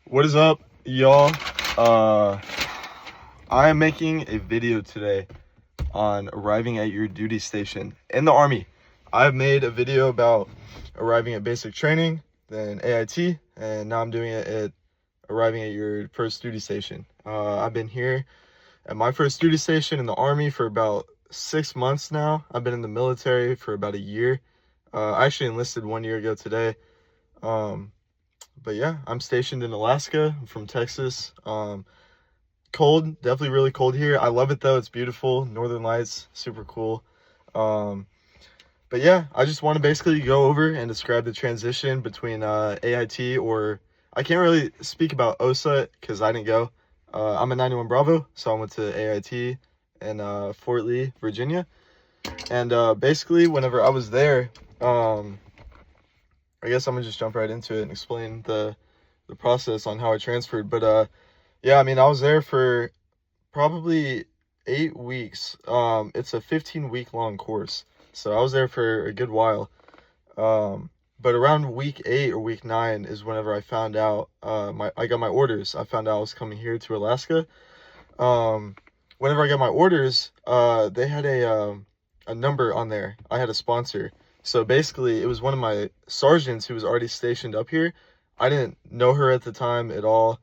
What is up, y'all? I am making a video today on arriving at your duty station in the Army. I've made a video about arriving at basic training, then AIT, and now I'm doing it at arriving at your first duty station. I've been here at my first duty station in the Army for about 6 months now. I've been in the military for about a year. I actually enlisted 1 year ago today. But yeah, I'm stationed in Alaska. I'm from Texas. Cold, definitely really cold here. I love it though. It's beautiful. Northern Lights, super cool. But yeah, I just want to basically go over and describe the transition between AIT, or I can't really speak about OSUT because I didn't go. I'm a 91 Bravo, so I went to AIT in Fort Lee, Virginia. And basically, whenever I was there, I guess I'm gonna just jump right into it and explain the process on how I transferred. But yeah, I mean, I was there for probably 8 weeks. It's a 15-week long course, so I was there for a good while. But around week 8 or week 9 is whenever I found out I got my orders. I found out I was coming here to Alaska. Whenever I got my orders, they had a number on there. I had a sponsor. So basically, it was one of my sergeants who was already stationed up here. I didn't know her at the time at all,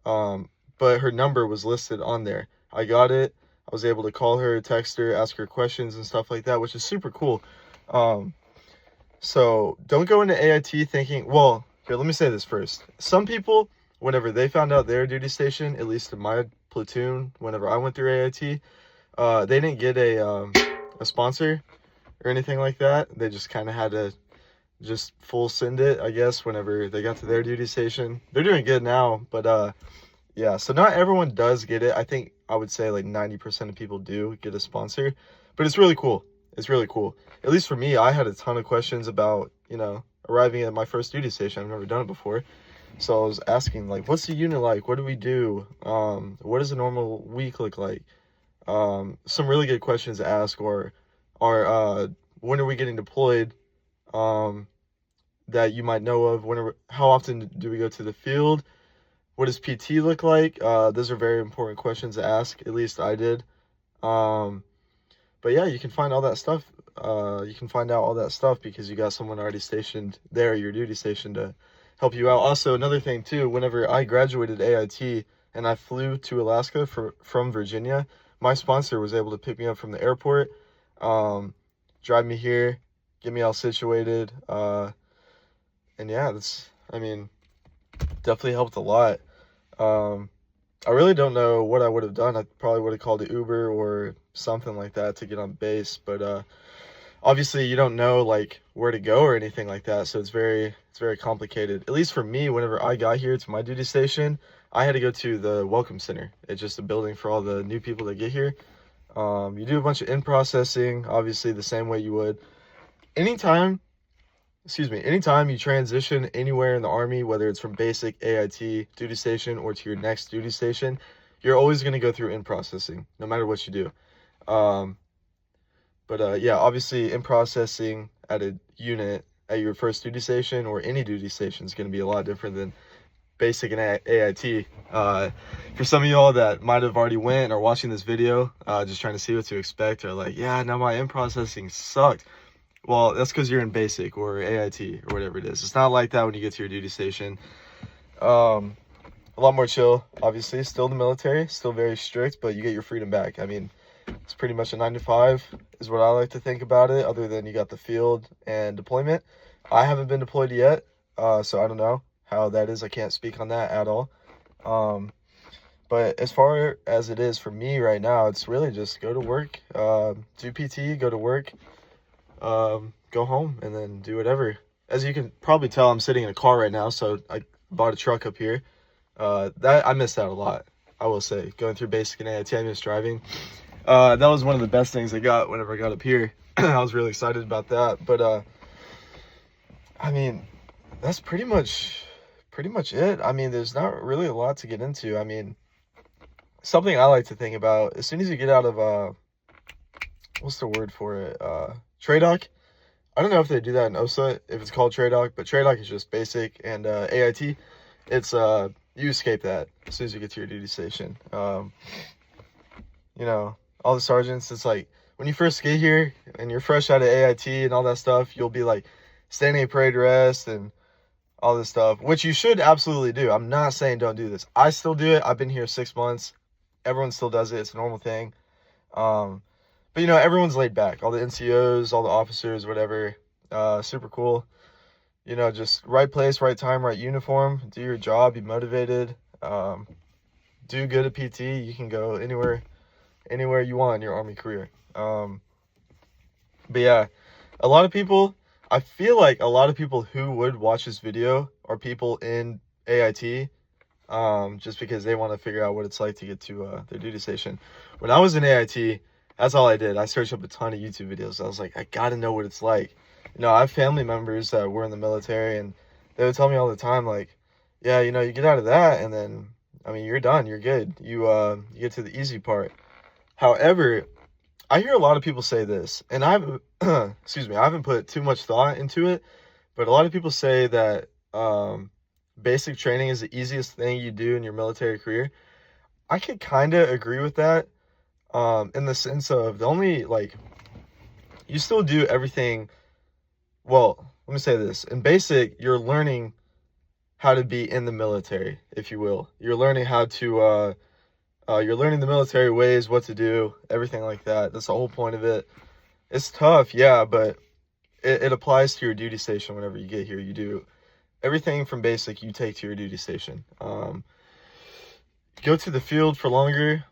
but her number was listed on there. I got it. I was able to call her, text her, ask her questions and stuff like that, which is super cool. So don't go into AIT thinking, well, here, let me say this first. Some people, whenever they found out their duty station, at least in my platoon, whenever I went through AIT, they didn't get a sponsor or anything like that. They just kind of had to just full send it, I guess, whenever they got to their duty station. They're doing good now, but yeah, so not everyone does get it. I think I would say like 90% of people do get a sponsor, but it's really cool. It's really cool. At least for me, I had a ton of questions about, arriving at my first duty station. I've never done it before. So I was asking, like, what's the unit like? What do we do? What does a normal week look like? Some really good questions to ask, or when are we getting deployed, that you might know of. How often do we go to the field? What does PT look like? Those are very important questions to ask. At least I did. But yeah, you can find all that stuff. You can find out all that stuff because you got someone already stationed there, your duty station, to help you out. Also, another thing too, whenever I graduated AIT and I flew to Alaska from Virginia, my sponsor was able to pick me up from the airport, drive me here, get me all situated. And yeah, definitely helped a lot. I really don't know what I would have done. I probably would have called an Uber or something like that to get on base, but obviously you don't know like where to go or anything like that, so it's very complicated. At least for me, whenever I got here to my duty station, I had to go to the Welcome Center. It's just a building for all the new people that get here. You do a bunch of in-processing, obviously the same way you would anytime you transition anywhere in the Army, whether it's from basic AIT duty station or to your next duty station, you're always going to go through in-processing, no matter what you do. But yeah, obviously in-processing at a unit at your first duty station or any duty station is going to be a lot different than basic and AIT. For some of y'all that might have already went or watching this video, just trying to see what to expect, or like, yeah, no, my in-processing sucked. Well, that's because you're in basic or AIT or whatever it is. It's not like that when you get to your duty station. A lot more chill, obviously. Still the military, still very strict, but you get your freedom back. I mean, it's pretty much a 9 to 5 is what I like to think about it, other than you got the field and deployment. I haven't been deployed yet, so I don't know how that is. I can't speak on that at all. But as far as it is for me right now, it's really just go to work, do PT, go to work, go home, and then do whatever. As you can probably tell, I'm sitting in a car right now, so I bought a truck up here. That I missed out a lot, I will say. Going through basic and AIT, I missed driving. That was one of the best things I got whenever I got up here. I was really excited about that. But I mean, that's pretty much it. I mean, there's not really a lot to get into. I mean, something I like to think about, as soon as you get out of what's the word for it? TRADOC. I don't know if they do that in OSUT, if it's called TRADOC, but TRADOC is just basic, and AIT, it's you escape that as soon as you get to your duty station. You know, all the sergeants, it's like when you first get here and you're fresh out of AIT and all that stuff, you'll be like standing at parade rest and all this stuff, which you should absolutely do. I'm not saying don't do this. I still do it. I've been here 6 months. Everyone still does it. It's a normal thing. But you know, everyone's laid back. All the NCOs, all the officers, whatever. Super cool. You know, just right place, right time, right uniform. Do your job. Be motivated. Do good at PT. You can go anywhere you want in your Army career. But yeah, a lot of people, I feel like a lot of people who would watch this video are people in AIT, just because they want to figure out what it's like to get to their duty station. When I was in AIT, that's all I did. I searched up a ton of YouTube videos. I was like, I gotta know what it's like. You know, I have family members that were in the military, and they would tell me all the time, like, yeah, you know, you get out of that, and then, I mean, you're done. You're good. You get to the easy part. However, I hear a lot of people say this, and I've, excuse me, I haven't put too much thought into it, but a lot of people say that basic training is the easiest thing you do in your military career. I could kind of agree with that, in the sense of the only, like, you still do everything. Well, let me say this. In basic, you're learning how to be in the military, if you will. You're learning how to, you're learning the military ways, what to do, everything like that. That's the whole point of it. It's tough, yeah, but it applies to your duty station whenever you get here. You do everything from basic you take to your duty station. Go to the field for longer.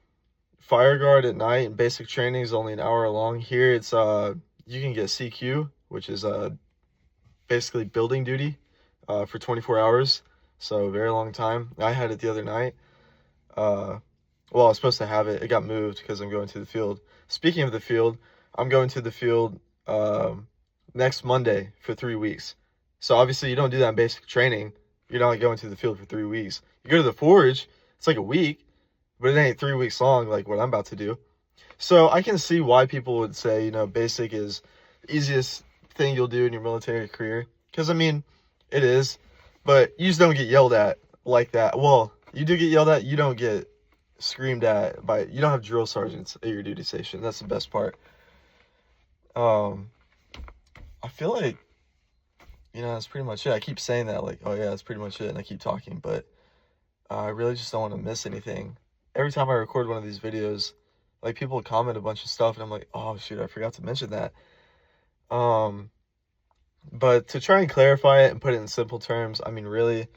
Fire guard at night and basic training is only an hour long. Here it's you can get CQ, which is basically building duty for 24 hours. So a very long time. I had it the other night. Well, I was supposed to have it. It got moved because I'm going to the field. Speaking of the field, I'm going to the field next Monday for 3 weeks. So obviously you don't do that in basic training. You're not going to the field for 3 weeks. You go to the forge, it's like a week, but it ain't 3 weeks long like what I'm about to do. So I can see why people would say, you know, basic is the easiest thing you'll do in your military career. Because, I mean, it is. But you just don't get yelled at like that. Well, you do get yelled at. You don't get screamed at by, you don't have drill sergeants at your duty station. That's the best part. I feel like, you know, that's pretty much it. I keep saying that, like, oh yeah, that's pretty much it, and I keep talking, but I really just don't want to miss anything. Every time I record one of these videos, like, people comment a bunch of stuff, and I'm like, oh shoot, I forgot to mention that. But to try and clarify it and put it in simple terms, I mean, really,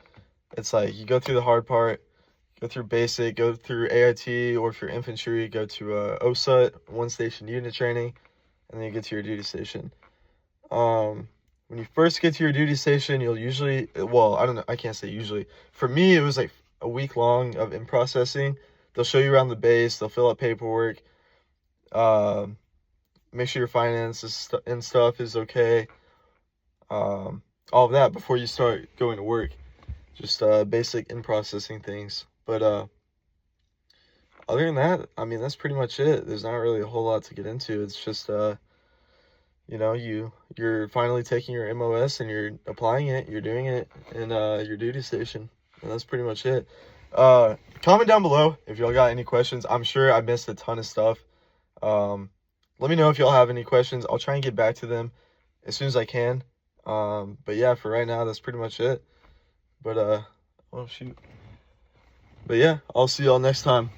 it's like you go through the hard part, go through basic, go through AIT, or if you're infantry, go to OSUT, one station unit training, and then you get to your duty station. When you first get to your duty station, you'll usually, well, I don't know, I can't say usually. For me, it was like a week long of in processing. They'll show you around the base, they'll fill out paperwork, make sure your finances and stuff is okay. All of that before you start going to work. Just basic in processing things. But other than that, I mean, that's pretty much it. There's not really a whole lot to get into. It's just you know, you're finally taking your MOS and you're applying it, you're doing it in your duty station, and that's pretty much it. Comment down below if y'all got any questions. I'm sure I missed a ton of stuff. Let me know if y'all have any questions. I'll try and get back to them as soon as I can. But yeah, for right now, that's pretty much it. But oh shoot. But yeah, I'll see y'all next time.